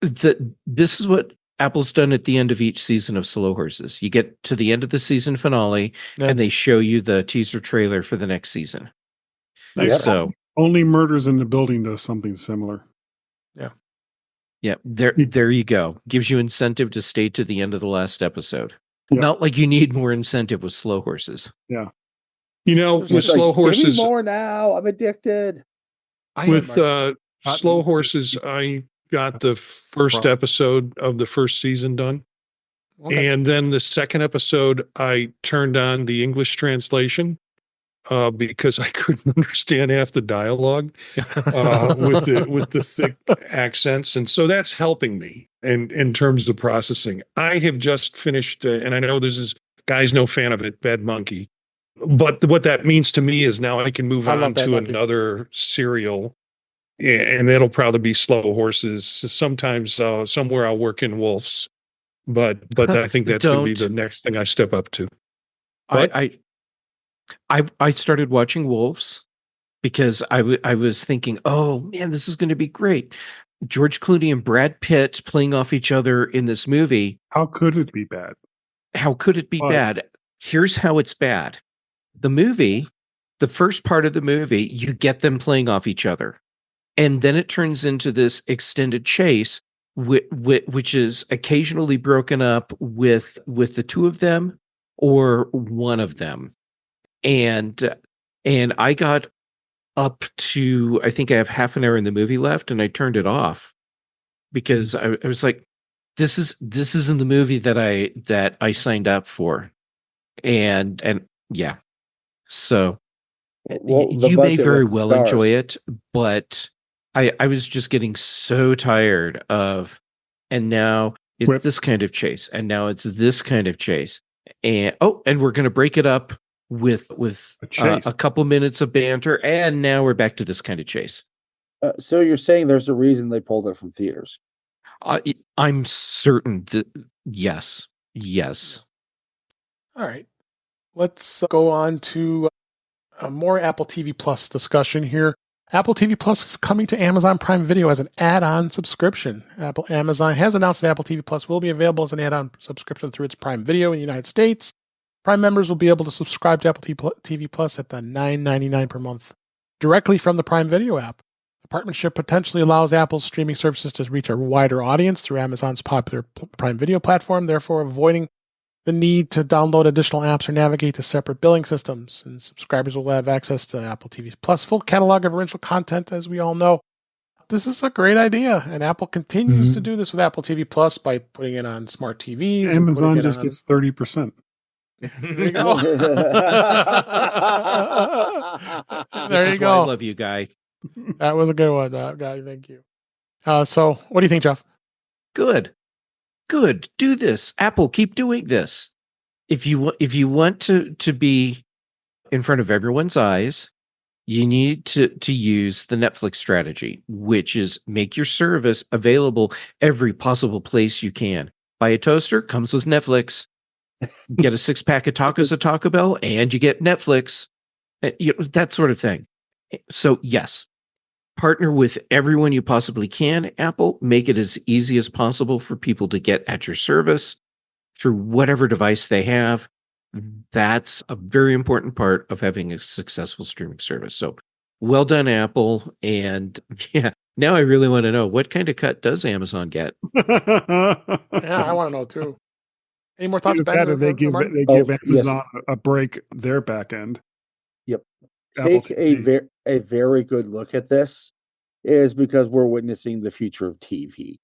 This is what Apple's done at the end of each season of Slow Horses. You get to the end of the season finale, and they show you the teaser trailer for the next season. Yeah. So Only Murders in the Building does something similar. yeah, there you go. Gives you incentive to stay to the end of the last episode. Yeah. Not like you need more incentive with Slow Horses. Yeah. With It's Slow like, give me Horses, more now. I'm addicted. with Slow Horses, I got the first episode of the first season done. Okay. And then the second episode, I turned on the English translation because I couldn't understand half the dialogue with the thick accents. And so that's helping me in terms of processing. I have just finished, and I know Guy's no fan of it, Bad Monkey. But what that means to me is now I can move on to another serial, and it'll probably be Slow Horses. Sometimes somewhere I'll work in Wolves. But I think that's going to be the next thing I step up to. I started watching Wolves because I was thinking, oh man, this is going to be great. George Clooney and Brad Pitt playing off each other in this movie. How could it be bad? How could it be bad? Here's how it's bad. The movie, the first part of the movie, you get them playing off each other. And then it turns into this extended chase, which is occasionally broken up with the two of them or one of them. And I got up to, I think I have half an hour in the movie left, and I turned it off because I was like, this isn't the movie that I signed up for. And yeah. So you may very well enjoy it, but I was just getting so tired of, and now it's this kind of chase, and now it's this kind of chase, and we're going to break it up with a couple minutes of banter, and now we're back to this kind of chase. So you're saying there's a reason they pulled it from theaters? I'm certain that yes. All right. Let's go on to more Apple TV Plus discussion here. Apple TV Plus is coming to Amazon Prime Video as an add-on subscription. Amazon has announced that Apple TV Plus will be available as an add-on subscription through its Prime Video in the United States. Prime members will be able to subscribe to Apple TV Plus at the $9.99 per month directly from the Prime Video app. The partnership potentially allows Apple's streaming services to reach a wider audience through Amazon's popular Prime Video platform, therefore avoiding the need to download additional apps or navigate to separate billing systems. And subscribers will have access to Apple TV Plus full catalog of original content, as we all know. This is a great idea, and Apple continues to do this with Apple TV Plus by putting it on smart TVs. Amazon just gets 30%. There you go. There you go. I love you, Guy. That was a good one, Guy. Thank you. So what do you think, Jeff? Good. Do this. Apple, keep doing this. If you want to be in front of everyone's eyes, you need to use the Netflix strategy, which is make your service available every possible place you can. Buy a toaster, comes with Netflix. Get a 6-pack of tacos at Taco Bell, and you get Netflix. That sort of thing. So yes, partner with everyone you possibly can, Apple. Make it as easy as possible for people to get at your service through whatever device they have. That's a very important part of having a successful streaming service. So well done, Apple. And yeah, now I really want to know, what kind of cut does Amazon get? Yeah, I want to know too. Any more thoughts, Ben? They give Amazon a break their back end. Yep. Apple Take a very good look at this, is because we're witnessing the future of TV.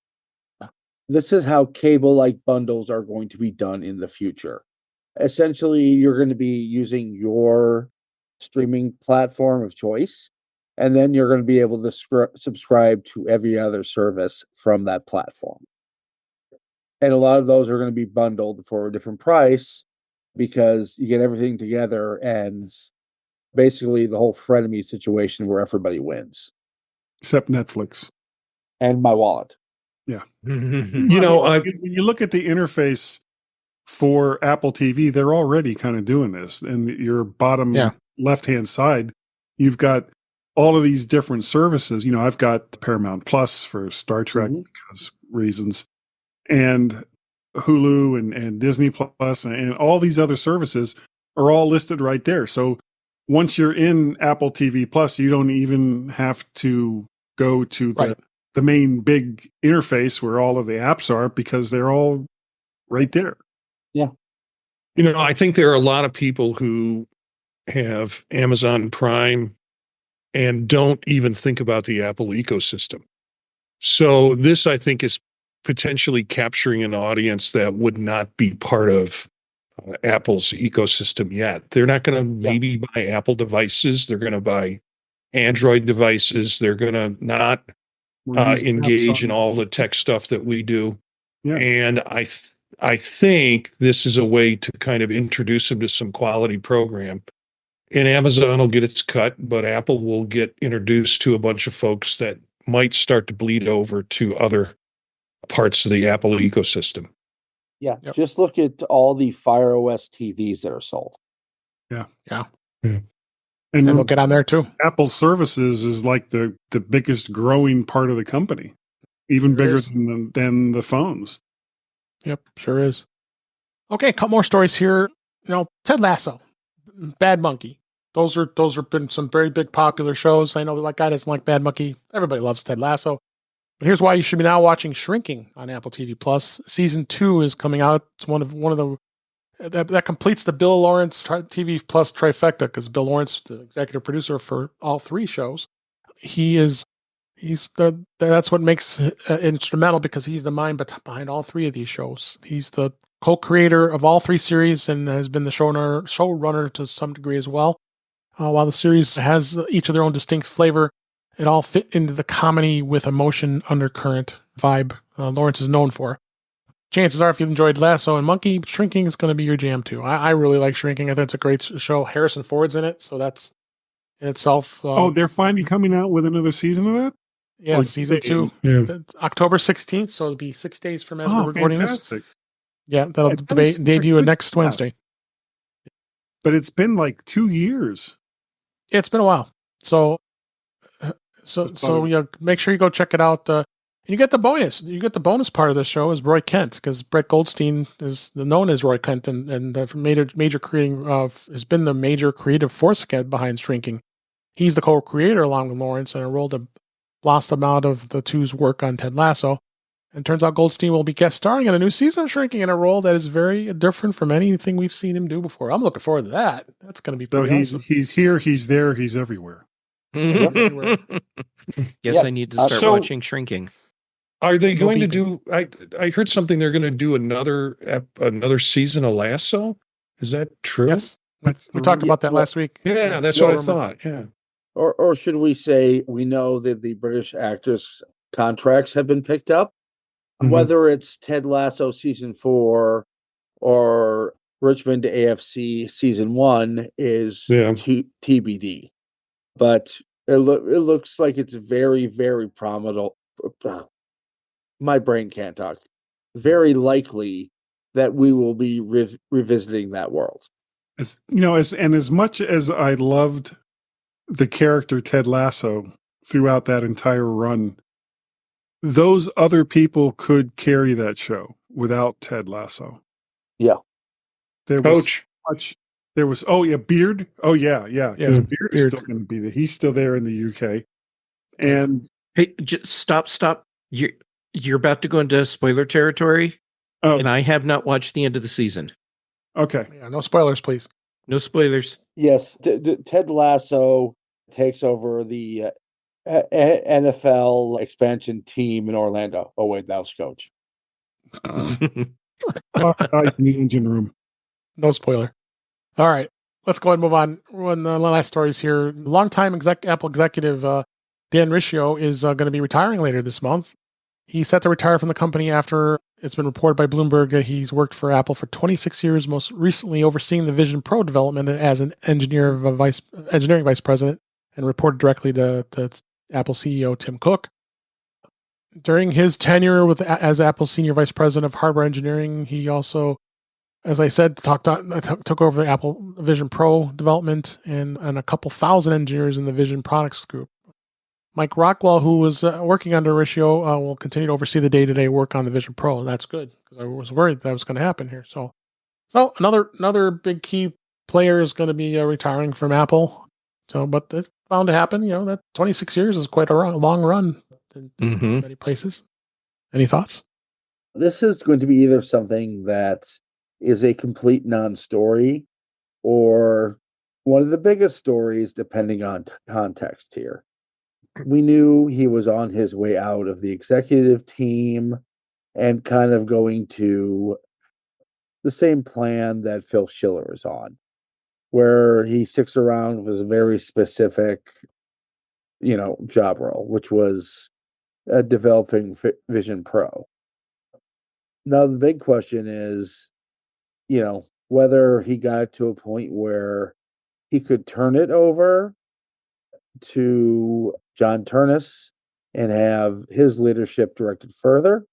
This is how cable-like bundles are going to be done in the future. Essentially, you're going to be using your streaming platform of choice, and then you're going to be able to subscribe to every other service from that platform. And a lot of those are going to be bundled for a different price because you get everything together, and basically the whole frenemy situation where everybody wins. Except Netflix. And my wallet. Yeah. When you look at the interface for Apple TV, they're already kind of doing this. And your bottom left-hand side, you've got all of these different services. I've got Paramount Plus for Star Trek because reasons, and Hulu and Disney Plus and all these other services are all listed right there. So once you're in Apple TV Plus, you don't even have to go to the main big interface where all of the apps are, because they're all right there. Yeah. I think there are a lot of people who have Amazon Prime and don't even think about the Apple ecosystem. So this, I think, is potentially capturing an audience that would not be part of Apple's ecosystem yet. They're not going to maybe buy Apple devices. They're going to buy Android devices. They're going to not engage in all the tech stuff that we do. Yeah. And I think this is a way to kind of introduce them to some quality program. And Amazon will get its cut, but Apple will get introduced to a bunch of folks that might start to bleed over to other parts of the Apple ecosystem. Yeah. Yep. Just look at all the Fire OS TVs that are sold. Yeah. And we'll get on there too. Apple services is like the biggest growing part of the company, even bigger than the phones. Yep, sure is. Okay, a couple more stories here. Ted Lasso, Bad Monkey. Those have been some very big popular shows. I know that guy doesn't like Bad Monkey. Everybody loves Ted Lasso. But here's why you should be now watching Shrinking on Apple TV Plus. Season 2 is coming out. It's one of the that completes the Bill Lawrence TV Plus trifecta, because Bill Lawrence, the executive producer for all 3 shows, that's what makes it instrumental, because he's the mind behind all 3 of these shows. He's the co-creator of all 3 series and has been the showrunner to some degree as well. While the series has each of their own distinct flavor, it all fit into the comedy with emotion undercurrent vibe Lawrence is known for. Chances are, if you've enjoyed Lasso and Monkey, Shrinking is going to be your jam too. I really like Shrinking. I think it's a great show. Harrison Ford's in it, so that's in itself. They're finally coming out with another season of that? Yeah, season 2, October 16th, so it'll be 6 days from as we're recording fantastic. this. Yeah, that'll debut next Wednesday. But it's been like 2 years. It's been a while. So make sure you go check it out. And you get the bonus. You get the bonus part of the show is Roy Kent, because Brett Goldstein is known as Roy Kent, and major creating has been the major creative force behind Shrinking. He's the co-creator along with Lawrence, and a role that blossomed out of the two's work on Ted Lasso. And it turns out Goldstein will be guest starring in a new season of Shrinking in a role that is very different from anything we've seen him do before. I'm looking forward to that. That's going to be pretty awesome. He's here, he's there, he's everywhere. Guess I need to start watching Shrinking. Are they going to do? I heard something. They're going to do another season of Lasso. Is that true? Yes, we talked about that last week. Yeah, that's what I thought. Yeah. Or should we say, we know that the British actress contracts have been picked up. Mhm. Whether it's Ted Lasso season 4 or Richmond AFC season 1 is Yeah. TBD. But it looks like it's very, very prominent. My brain can't talk. Very likely that we will be revisiting that world. As as much as I loved the character Ted Lasso throughout that entire run, those other people could carry that show without Ted Lasso. Yeah. There was Coach. much. There was Beard. Oh yeah. Because Beard is Beard. still going to be there. He's still there in the UK. And Hey, just stop. You're about to go into spoiler territory, and I have not watched the end of the season. Okay. Yeah, no spoilers, please. No spoilers. Yes, Ted Lasso takes over the NFL expansion team in Orlando. Oh wait, that was Coach. Guys in the engine room. No spoiler. All right, let's go ahead and move on. One of the last stories here. Longtime Apple executive Dan Riccio is going to be retiring later this month. He's set to retire from the company after it's been reported by Bloomberg that he's worked for Apple for 26 years, most recently overseeing the Vision Pro development as an engineering vice president, and reported directly to Apple CEO Tim Cook. During his tenure as Apple's senior vice president of hardware engineering, he also, as I said, took over the Apple Vision Pro development and a couple thousand engineers in the Vision products group. Mike Rockwell, who was working under Riccio, will continue to oversee the day-to-day work on the Vision Pro, and that's good because I was worried that was going to happen here. So another big key player is going to be retiring from Apple. So, but it's bound to happen. That 26 years is quite a long run in many places. Any thoughts? This is going to be either something that is a complete non-story or one of the biggest stories, depending on context here. We knew he was on his way out of the executive team and kind of going to the same plan that Phil Schiller is on, where he sticks around with a very specific, job role, which was developing Vision Pro. Now, the big question is, whether he got to a point where he could turn it over to John Turnus and have his leadership directed further,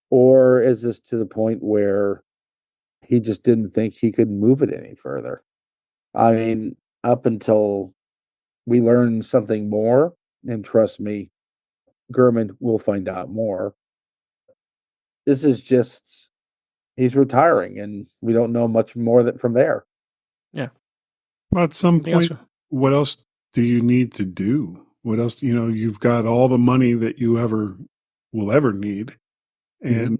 or is this to the point where he just didn't think he could move it any further? I mean, up until we learn something more, and trust me, Gurman will find out more. This is just, he's retiring, and we don't know much more from there. Yeah. Well, at some point, what else do you need to do? What else? You've got all the money that you will ever need, and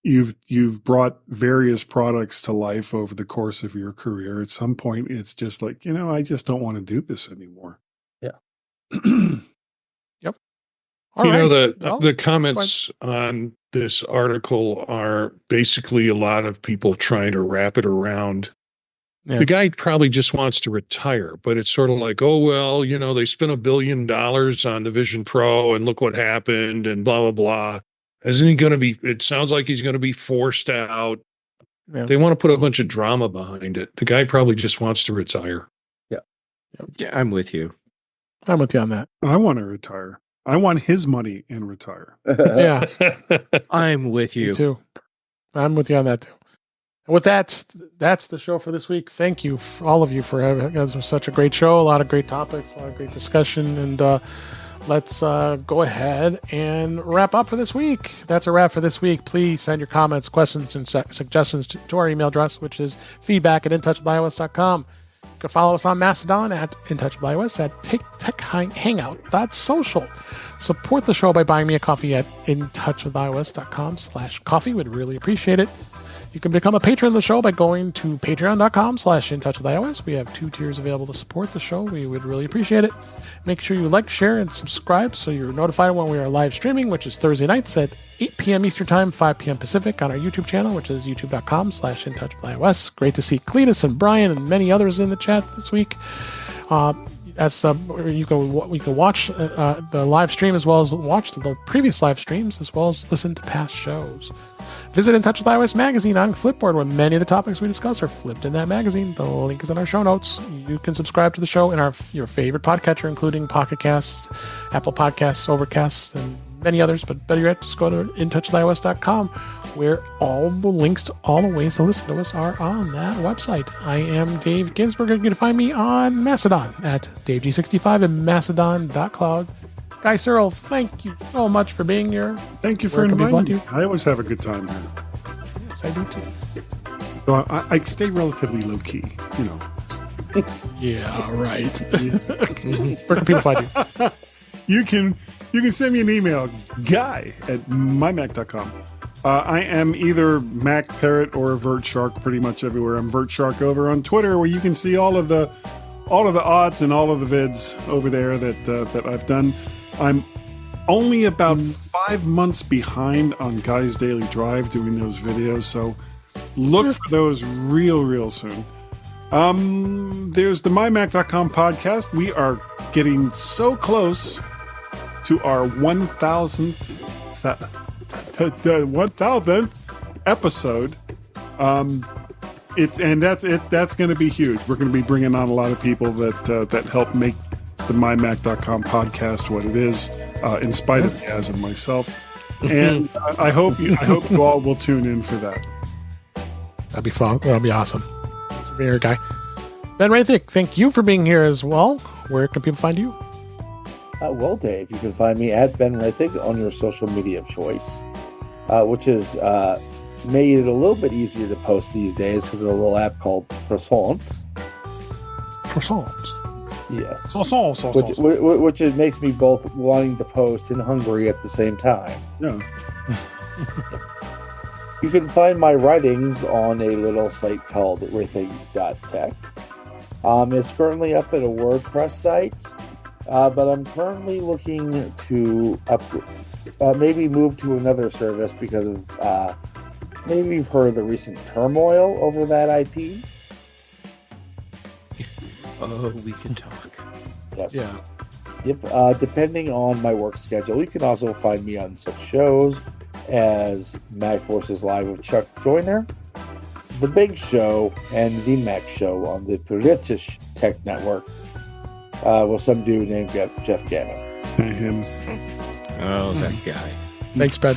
you've brought various products to life over the course of your career. At some point, it's just like, I just don't want to do this anymore. Yeah. Yep. The comments on this article are basically a lot of people trying to wrap it around. Yeah. The guy probably just wants to retire, but it's sort of like, oh, well, they spent $1 billion on the Vision Pro and look what happened and blah, blah, blah. Isn't he going to be, it sounds like he's going to be forced out. Yeah. They want to put a bunch of drama behind it. The guy probably just wants to retire. Yeah, I'm with you. I'm with you on that. I want to retire. I want his money and retire. Yeah. I'm with you. Me too. I'm with you on that too. And with that, that's the show for this week. Thank you, all of you, for having us. It was such a great show. A lot of great topics, a lot of great discussion. And let's go ahead and wrap up for this week. That's a wrap for this week. Please send your comments, questions, and suggestions to our email address, which is feedback@intouchwithios.com. You can follow us on Mastodon at intouchwithios, at techhangout.social. Support the show by buying me a coffee at intouchwithios.com/coffee. We'd really appreciate it. You can become a patron of the show by going to patreon.com/intouchwithios. We have 2 tiers available to support the show. We would really appreciate it. Make sure you like, share, and subscribe so you're notified when we are live streaming, which is Thursday nights at 8 p.m. Eastern Time, 5 p.m. Pacific on our YouTube channel, which is youtube.com/intouchwithios. Great to see Cletus and Brian and many others in the chat this week. That's you can watch the live stream as well as watch the previous live streams as well as listen to past shows. Visit In Touch with iOS magazine on Flipboard, where many of the topics we discuss are flipped in that magazine. The link is in our show notes. You can subscribe to the show in your favorite podcatcher, including Pocket Casts, Apple Podcasts, Overcast, and many others. But better yet, just go to intouchwithios.com, where all the links to all the ways to listen to us are on that website. I am Dave Ginsburg. You can find me on Mastodon at DaveG65 and Mastodon.cloud. Guy Serle, thank you so much for being here. Thank you for inviting me. I always have a good time here. Yes, I do too. So I stay relatively low key, you know. Yeah, right. Where can people find you? You can send me an email, guy@mymac.com. I am either Mac Parrot or VertShark pretty much everywhere. I'm VertShark over on Twitter, where you can see all of the odds and all of the vids over there that I've done. I'm only about 5 months behind on Guy's Daily Drive doing those videos, so look for those real soon. There's the mymac.com podcast. We are getting so close to our 1,000th episode. That's going to be huge. We're going to be bringing on a lot of people that help make the mymac.com podcast what it is, in spite of Gaz and myself. And I hope you all will tune in for that. That'd be fun. That'll be awesome. Thanks for being here, Guy. Ben Roethig, thank you for being here as well. Where can people find you? Well, Dave, you can find me at Ben Roethig on your social media of choice, which has made it a little bit easier to post these days because of a little app called Croissant. Croissant? Yes. Croissant. Which makes me both wanting to post and hungry at the same time. Yeah. You can find my writings on a little site called Roethig.tech. It's currently up at a WordPress site, but I'm currently looking to maybe move to another service because of maybe you've heard of the recent turmoil over that IP. Oh, we can talk. Yes. Yeah. Yep. Depending on my work schedule, you can also find me on such shows as Mac Forces Live with Chuck Joyner, The Big Show, and The Mac Show on the British Tech Network with some dude named Jeff Gamet. Him. Oh, that guy. Thanks, Ben.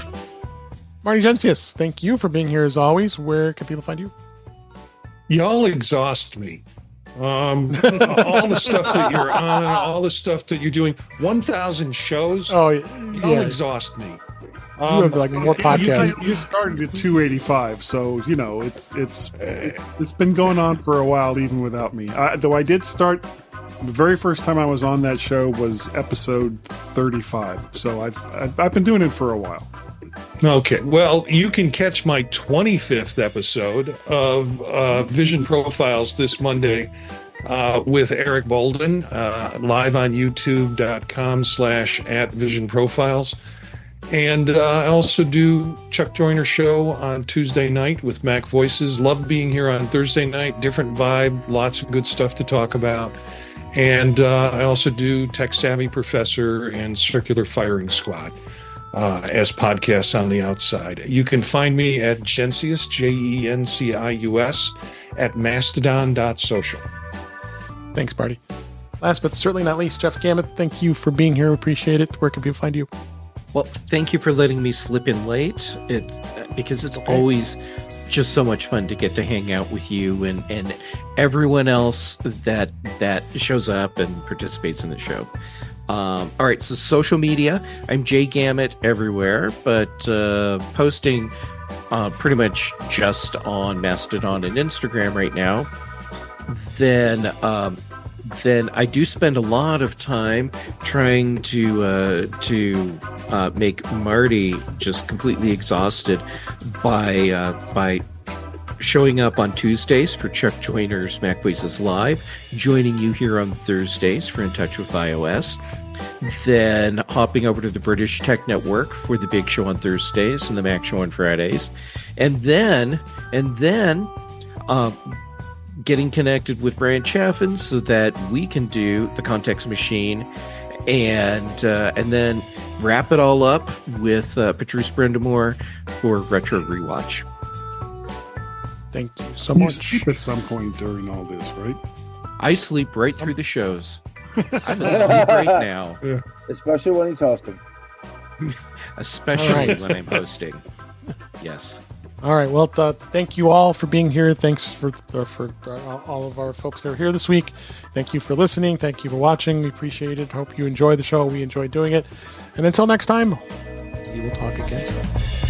Marty Jencius, thank you for being here as always. Where can people find you? Y'all exhaust me. All the stuff that you're on, all the stuff that you're doing, 1,000 shows. Oh, Y'all yeah. exhaust me. You have like more podcasts. You started at 285, so you know it's been going on for a while, even without me. Though I did start. The very first time I was on that show was episode 35, so I've been doing it for a while. Okay, well, you can catch my 25th episode of Vision Profiles this Monday with Eric Bolden, live on youtube.com/@visionprofiles. And I also do Chuck Joyner Show on Tuesday night with Mac Voices. Love being here on Thursday night. Different vibe, lots of good stuff to talk about. And I also do Tech Savvy Professor and Circular Firing Squad as podcasts on the outside. You can find me at Jencius, Jencius, at mastodon.social. Thanks, Marty. Last but certainly not least, Jeff Gamet, thank you for being here. Appreciate it. Where can people find you? Well, thank you for letting me slip in late. Because it's always just so much fun to get to hang out with you and everyone else that shows up and participates in the show. All right, so social media, I'm Jay Gamet everywhere, but posting pretty much just on Mastodon and Instagram right now. Then I do spend a lot of time trying to make Marty just completely exhausted by showing up on Tuesdays for Chuck Joyner's Mac Voices Live, joining you here on Thursdays for In Touch with iOS, then hopping over to the British Tech Network for the Big Show on Thursdays and the Mac Show on Fridays, and then getting connected with Brian Chaffin so that we can do the Context Machine, and then wrap it all up with Patrice Brendamore for Retro Rewatch. Thank you so You much. sleep at some point during all this, right? I sleep right through the shows. I'm asleep right now, Especially when he's hosting. especially All right. when I'm hosting. Yes. All right. Well, thank you all for being here. Thanks for all of our folks that are here this week. Thank you for listening. Thank you for watching. We appreciate it. Hope you enjoy the show. We enjoy doing it. And until next time, we will talk again soon.